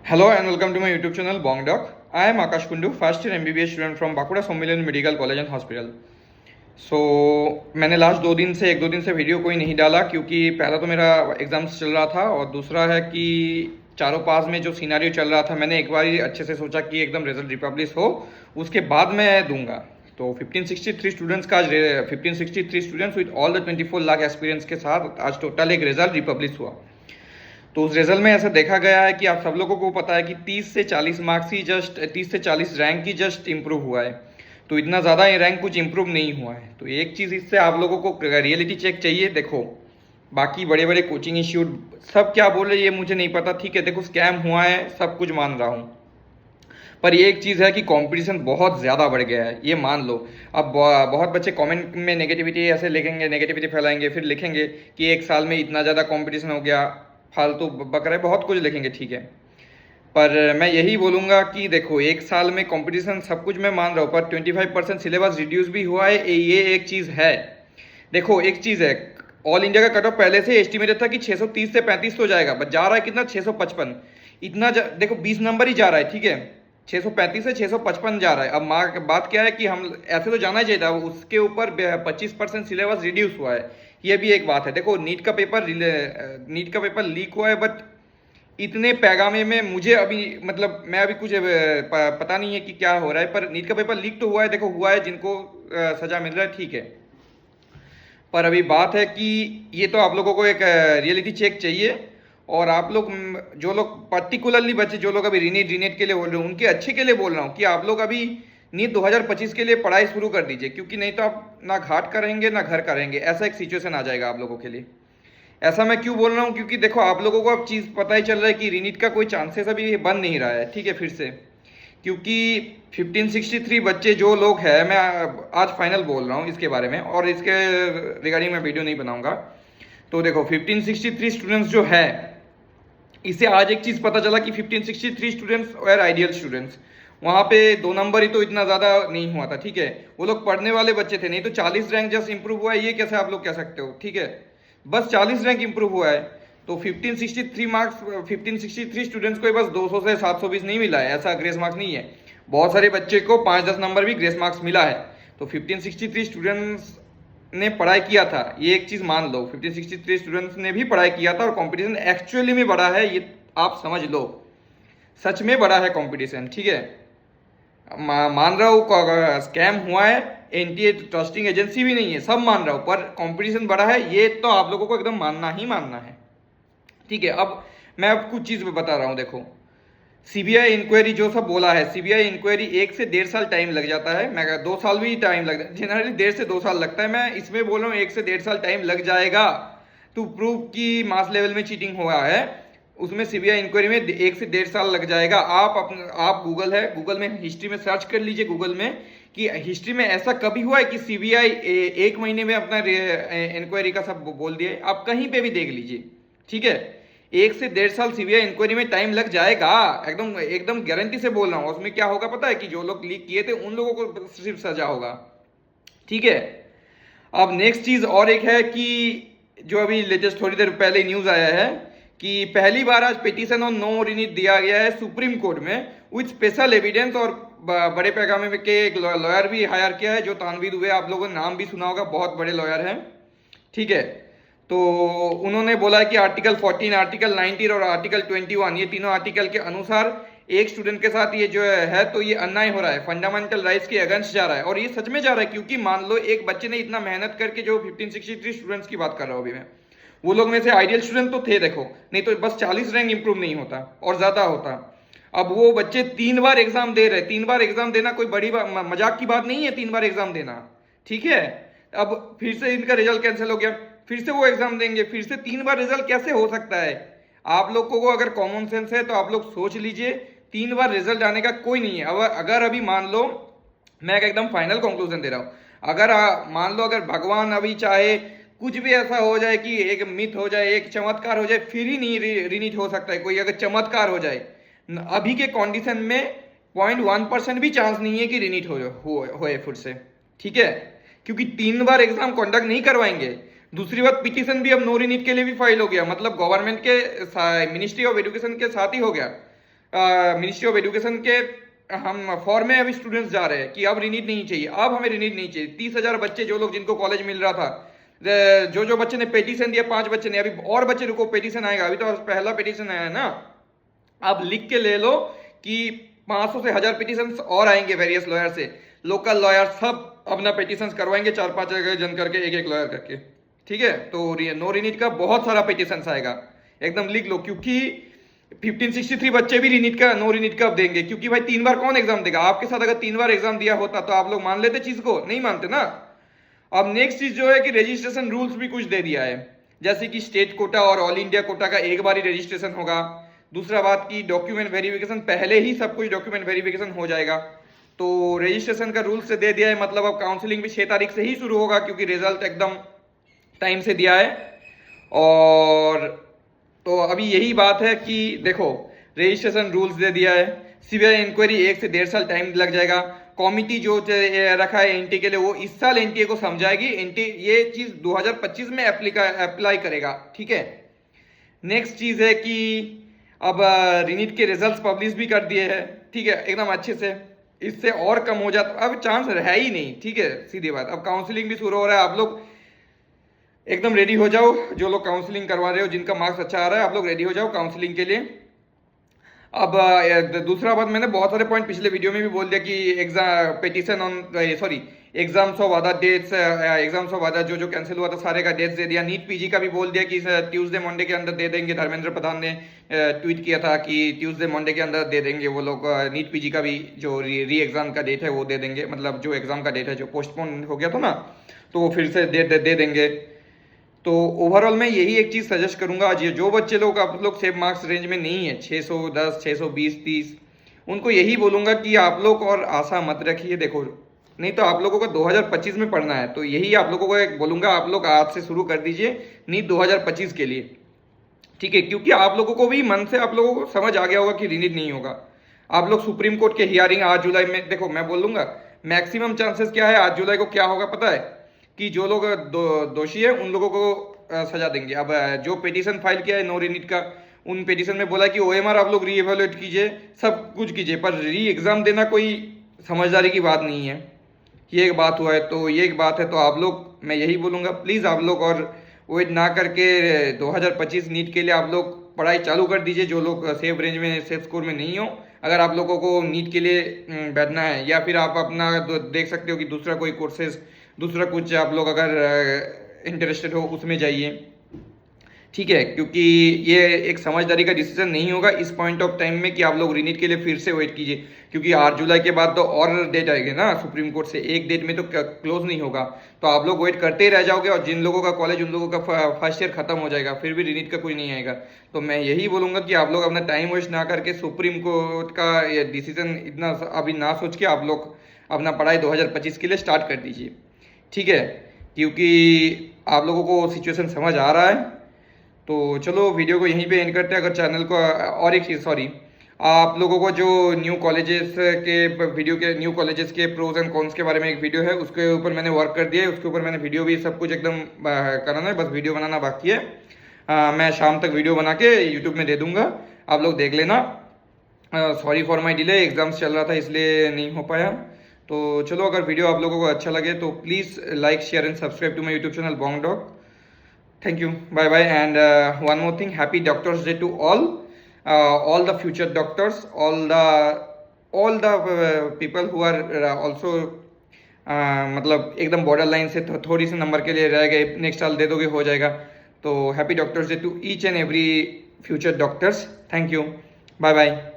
Hello and welcome to my YouTube channel Bong Doc. I am Akash Kundu, first year MBBS student from Bakuda Sommilan Medical College and Hospital. So मैंने last एक दो दिन से video कोई नहीं डाला क्योंकि पहला तो मेरा एग्ज़ाम्स चल रहा था और दूसरा है कि चारों पास में जो सिनारियो चल रहा था मैंने एक बार ही अच्छे से सोचा कि एकदम रिजल्ट रिपब्लिश हो उसके बाद मैं दूंगा। तो 1563 स्टूडेंट्स का आज 1563 students with all the 24 lakh experience के साथ आज टोटल एक रिजल्ट रिपब्लिश हुआ। तो उस रिजल्ट में ऐसा देखा गया है कि आप सब लोगों को पता है कि 30 से 40 मार्क्स ही जस्ट 30 से 40 रैंक ही जस्ट इम्प्रूव हुआ है। तो इतना ज़्यादा ये रैंक कुछ इम्प्रूव नहीं हुआ है। तो एक चीज़ इससे आप लोगों को रियलिटी चेक चाहिए। देखो बाकी बड़े बड़े कोचिंग इंस्टीट्यूट सब क्या बोल रहे ये मुझे नहीं पता, ठीक है, देखो स्कैम हुआ है सब कुछ मान रहा हूँ, पर ये एक चीज़ है कि कंपटीशन बहुत ज़्यादा बढ़ गया है, ये मान लो। अब बहुत बच्चे कमेंट में नेगेटिविटी ऐसे लिखेंगे, नेगेटिविटी फैलाएंगे, फिर लिखेंगे कि एक साल में इतना ज़्यादा कंपटीशन हो गया, फालतू बकरे बहुत कुछ लिखेंगे, ठीक है। पर मैं यही बोलूँगा कि देखो एक साल में कंपटीशन सब कुछ मैं मान रहा हूँ, पर 25% सिलेबस रिड्यूस भी हुआ है, ये एक चीज़ है। देखो एक चीज़ है, ऑल इंडिया का कट ऑफ पहले से एस्टिमेटेड था कि 630 से 35 तो जाएगा, बट जा रहा है कितना 655, इतना देखो 20 नंबर ही जा रहा है, ठीक है, 635 से 655 जा रहा है। अब बात क्या है कि हम ऐसे तो जाना चाहिए था, उसके ऊपर 25% सिलेबस रिड्यूस हुआ है, ये भी एक बात है। देखो नीट का पेपर लीक हुआ है, बट इतने पैगामे में मुझे अभी मतलब मैं अभी कुछ पता नहीं है कि क्या हो रहा है, पर नीट का पेपर लीक तो हुआ है, देखो हुआ है, जिनको सजा मिल रहा है ठीक है। पर अभी बात है कि ये तो आप लोगों को एक रियलिटी चेक चाहिए, और आप लोग जो लोग पर्टिकुलरली बच्चे जो लोग अभी रीनेट के लिए बोल रहे हो उनके अच्छे के लिए बोल रहा हूँ कि आप लोग अभी नीट 2025 के लिए पढ़ाई शुरू कर दीजिए, क्योंकि नहीं तो आप ना घाट करेंगे ना घर करेंगे, ऐसा एक सिचुएशन आ जाएगा आप लोगों के लिए। ऐसा मैं क्यों बोल रहा हूँ, क्योंकि देखो आप लोगों को अब चीज़ पता ही चल रहा है कि रीनीट का कोई चांसेस अभी बन नहीं रहा है, ठीक है, फिर से, क्योंकि 1563 बच्चे जो लोग हैं, मैं आज फाइनल बोल रहा हूँ इसके बारे में, और इसके रिगार्डिंग मैं वीडियो नहीं बनाऊंगा। तो देखो 1563 स्टूडेंट्स जो है, इससे आज एक चीज़ पता चला कि 1563 स्टूडेंट्स और आइडियल स्टूडेंट्स, वहाँ पे 2 नंबर ही तो इतना ज़्यादा नहीं हुआ था, ठीक है, वो लोग पढ़ने वाले बच्चे थे, नहीं तो 40 रैंक जस्ट इंप्रूव हुआ है, ये कैसे आप लोग कह सकते हो, ठीक है, बस 40 रैंक इंप्रूव हुआ है। तो 1563 मार्क्स 1563 स्टूडेंट्स को बस 200 से 720 नहीं मिला है, ऐसा ग्रेस मार्क्स नहीं है, बहुत सारे बच्चे को 5-10 नंबर भी ग्रेस मार्क्स मिला है। तो 1563 स्टूडेंट्स ने पढ़ाई किया था, ये एक चीज़ मान लो, 1563 स्टूडेंट्स ने भी पढ़ाई किया था, और कंपटीशन एक्चुअली में बड़ा है, ये आप समझ लो, सच में बड़ा है कंपटीशन, ठीक है। मान रहा हूँ स्कैम हुआ है, एनटीए ट्रस्टिंग एजेंसी भी नहीं है, सब मान रहा हूँ, पर कंपटीशन बड़ा है, ये तो आप लोगों को एकदम मानना ही मानना है, ठीक है। अब मैं अब कुछ चीज़ बता रहा हूँ, देखो सीबीआई इंक्वायरी जो सब बोला है, सीबीआई इंक्वायरी 1 से 1.5 साल टाइम लग जाता है, मैं 2 साल भी टाइम लग, जनरली 1.5 से 2 साल लगता है, मैं इसमें बोल रहा हूँ 1 से 1.5 साल टाइम लग जाएगा टू प्रूव कि मास लेवल में चीटिंग हुआ है। उसमें सीबीआई इंक्वायरी में 1 से 1.5 साल लग जाएगा। आप गूगल में हिस्ट्री में सर्च कर लीजिए, गूगल में, कि हिस्ट्री में ऐसा कभी हुआ है कि सीबीआई 1 महीने में अपना इंक्वायरी का सब बोल दिया, आप कहीं पे भी देख लीजिए, ठीक है। 1 से 1.5 साल सीबीआई इंक्वायरी में टाइम लग जाएगा, एकदम एकदम गारंटी से बोल रहा हूँ। उसमें क्या होगा पता है, कि जो लोग लीक किए थे उन लोगों को सिर्फ सजा होगा, ठीक है। अब नेक्स्ट चीज और एक है कि जो अभी लेटेस्ट थोड़ी देर पहले न्यूज आया है कि पहली बार आज पिटीशन ऑन नो रिनीट दिया गया है सुप्रीम कोर्ट में विथ स्पेशल एविडेंस, और बड़े पैगामे में के एक लॉयर भी हायर किया है, जो तानवीर दुबे, आप लोगों ने नाम भी सुना होगा, बहुत बड़े लॉयर हैं, ठीक है। तो उन्होंने बोला है कि आर्टिकल 14, आर्टिकल 19 और आर्टिकल 21, ये तीनों आर्टिकल के अनुसार एक स्टूडेंट के साथ ये जो है तो ये अन्याय हो रहा है, फंडामेंटल राइट्स के अगेंस्ट जा रहा है, और ये सच में जा रहा है, क्योंकि मान लो एक बच्चे ने इतना मेहनत करके, जो 1563 स्टूडेंट्स की बात कर रहा हूँ अभी मैं, वो लोग में से आइडियल स्टूडेंट तो थे, देखो, नहीं तो बस 40 रैंक इंप्रूव नहीं होता और ज्यादा होता। अब वो बच्चे 3 बार एग्जाम दे रहे, 3 बार एग्जाम देना कोई बड़ी मजाक की बात नहीं है, 3 बार एग्जाम देना, ठीक है। अब फिर से इनका रिजल्ट कैंसिल हो गया, फिर से वो एग्जाम देंगे, फिर से 3 बार रिजल्ट कैसे हो सकता है। आप लोगों को अगर कॉमन सेंस है तो आप लोग सोच लीजिए, 3 बार रिजल्ट आने का कोई नहीं है। अब अगर अभी मान लो, मैं एकदम फाइनल कंक्लूजन दे रहा हूँ, अगर मान लो अगर भगवान अभी चाहे कुछ भी ऐसा हो जाए कि एक मिथ हो जाए, एक चमत्कार हो जाए, फिर ही नहीं रिनीट हो सकता है, कोई अगर चमत्कार हो जाए, अभी के कंडीशन में 0.1% भी चांस नहीं है कि रिनीट होए फिर से, ठीक है, क्योंकि 3 बार एग्जाम कंडक्ट नहीं करवाएंगे। दूसरी बात, पिटीशन भी अब नो रिनीट के लिए भी फाइल हो गया, मतलब गवर्नमेंट के मिनिस्ट्री ऑफ एजुकेशन के साथ ही हो गया, मिनिस्ट्री ऑफ एजुकेशन के हम फॉर्म में अभी स्टूडेंट्स जा रहे हैं कि अब रीनीट नहीं चाहिए, अब हमें रीनीट नहीं चाहिए। 30,000 बच्चे जो लोग जिनको कॉलेज मिल रहा था, जो बच्चे ने पेटिशन दिया, 5 बच्चे ने, अभी और बच्चे रुको पेटिशन आएगा, अभी तो पहला पेटिशन आया है ना। आप लिख के ले लो कि 500 से 1000 पिटिशन और आएंगे वेरियस लॉयर से, लोकल लॉयर सब अपना पिटिशन करवाएंगे, 4-5 जन करके, एक लॉयर करके, ठीक है। तो नो रीनीट का बहुत सारा पिटिशन आएगा, एकदम लिख लो, क्योंकि 1563 बच्चे भी रीनीट का, नो रीनीट का देंगे, क्योंकि भाई 3 बार कौन एग्जाम देगा। आपके साथ अगर 3 बार एग्जाम दिया होता तो आप लोग मान लेते चीज को, नहीं मानते ना। अब नेक्स्ट चीज जो है कि रजिस्ट्रेशन रूल्स भी कुछ दे दिया है, जैसे कि स्टेट कोटा और ऑल इंडिया कोटा का एक बार ही रजिस्ट्रेशन होगा। दूसरा बात की डॉक्यूमेंट वेरिफिकेशन, पहले ही सब कुछ डॉक्यूमेंट वेरिफिकेशन हो जाएगा। तो रजिस्ट्रेशन का रूल से दे दिया है, मतलब अब काउंसलिंग भी 6 तारीख से ही शुरू होगा, क्योंकि रिजल्ट एकदम टाइम से दिया है। और तो अभी यही बात है कि देखो, रजिस्ट्रेशन रूल्स दे दिया है, सीबीआई इंक्वायरी 1 से 1.5 साल टाइम लग जाएगा। कमिटी जो रखा है एनटी के लिए, वो इस साल एनटीए को समझाएगी, एनटी ये चीज 2025 में अप्लाई करेगा, ठीक है। नेक्स्ट चीज है कि अब रीनीट के रिजल्ट्स पब्लिश भी कर दिए हैं, ठीक है, एकदम अच्छे से। इससे और कम हो जाता, अब चांस है ही नहीं, ठीक है, सीधी बात। अब काउंसलिंग भी शुरू हो रहा है, आप लोग एकदम रेडी हो जाओ, जो लोग काउंसलिंग करवा रहे हो, जिनका मार्क्स अच्छा आ रहा है, आप लोग रेडी हो जाओ काउंसलिंग के लिए। अब दूसरा बात, मैंने बहुत सारे पॉइंट पिछले वीडियो में भी बोल दिया कि exam petition on sorry exams of other dates, exams of other जो कैंसिल हुआ था सारे का डेट्स दे दिया। नीट पीजी का भी बोल दिया कि ट्यूसडे मंडे के अंदर दे देंगे। धर्मेंद्र प्रधान ने ट्वीट किया था कि ट्यूसडे मंडे के अंदर दे देंगे वो लोग। नीट पीजी का भी जो री एग्जाम का डेट है वो दे देंगे, मतलब जो एग्जाम का डेट है जो पोस्टपोन हो गया था ना, तो वो फिर से दे देंगे। तो ओवरऑल मैं यही एक चीज़ सजेस्ट करूंगा, आज जो बच्चे लोग आप लोग सेम मार्क्स रेंज में नहीं है, 610, 620, 30, उनको यही बोलूंगा कि आप लोग और आशा मत रखिए। देखो, नहीं तो आप लोगों को 2025 में पढ़ना है, तो यही आप लोगों को एक बोलूंगा, आप लोग आज से शुरू कर दीजिए नीट 2025 के लिए, ठीक है। क्योंकि आप लोगों को भी मन से आप लोगों को समझ आ गया होगा कि रीनीट नहीं होगा। आप लोग सुप्रीम कोर्ट के हियरिंग 8 जुलाई में, देखो मैं बोलूंगा मैक्सिमम चांसेस क्या है 8 जुलाई को क्या होगा पता है, कि जो लोग दोषी है उन लोगों को सजा देंगे। अब जो पिटीशन फाइल किया है नो रीनीट का, उन पिटीशन में बोला कि ओएमआर आप लोग री एवेल्युएट कीजिए, सब कुछ कीजिए, पर री एग्जाम देना कोई समझदारी की बात नहीं है। ये एक बात हुआ है, तो ये एक बात है। तो आप लोग, मैं यही बोलूँगा प्लीज़ आप लोग और वेट ना करके 2025 नीट के लिए आप लोग पढ़ाई चालू कर दीजिए, जो लोग सेफ रेंज में, सेफ स्कोर में नहीं हो। अगर आप लोगों को नीट के लिए बैठना है, या फिर आप अपना देख सकते हो कि दूसरा कोई कोर्सेज, दूसरा कुछ आप लोग अगर इंटरेस्टेड हो उसमें जाइए, ठीक है। क्योंकि ये एक समझदारी का डिसीजन नहीं होगा इस पॉइंट ऑफ टाइम में कि आप लोग रीनीट के लिए फिर से वेट कीजिए, क्योंकि 8 जुलाई के बाद तो और डेट आएगी ना सुप्रीम कोर्ट से, एक डेट में तो क्लोज नहीं होगा। तो आप लोग वेट करते ही रह जाओगे, और जिन लोगों का कॉलेज उन लोगों का फर्स्ट ईयर खत्म हो जाएगा, फिर भी रीनीट का कोई नहीं आएगा। तो मैं यही बोलूँगा कि आप लोग अपना टाइम वेस्ट ना करके सुप्रीम कोर्ट का ये डिसीजन इतना अभी ना सोच के आप लोग अपना पढ़ाई 2025 के लिए स्टार्ट कर दीजिए, ठीक है। क्योंकि आप लोगों को सिचुएशन समझ आ रहा है। तो चलो वीडियो को यहीं पे एंड करते हैं। अगर चैनल को, और एक चीज़ सॉरी, आप लोगों को जो न्यू कॉलेजेस के वीडियो के, न्यू कॉलेजेस के प्रोज एंड कॉन्स के बारे में एक वीडियो है, उसके ऊपर मैंने वर्क कर दिया है, उसके ऊपर मैंने वीडियो भी सब कुछ एकदम कराना है, बस वीडियो बनाना बाकी है। मैं शाम तक वीडियो बना के यूट्यूब में दे दूँगा, आप लोग देख लेना। Sorry for my delay, exams चल रहा था इसलिए नहीं हो पाया। तो चलो, अगर वीडियो आप लोगों को अच्छा लगे तो please like, share and subscribe to my YouTube channel Bong Dog. Thank you. Bye bye. And one more thing, happy Doctors Day to all the future doctors, all the people who are also मतलब एकदम border line से थोड़ी सी number के लिए रह गए, next साल दे दोगे हो जाएगा। तो happy doctors day to each and every future doctors. Thank you, bye bye.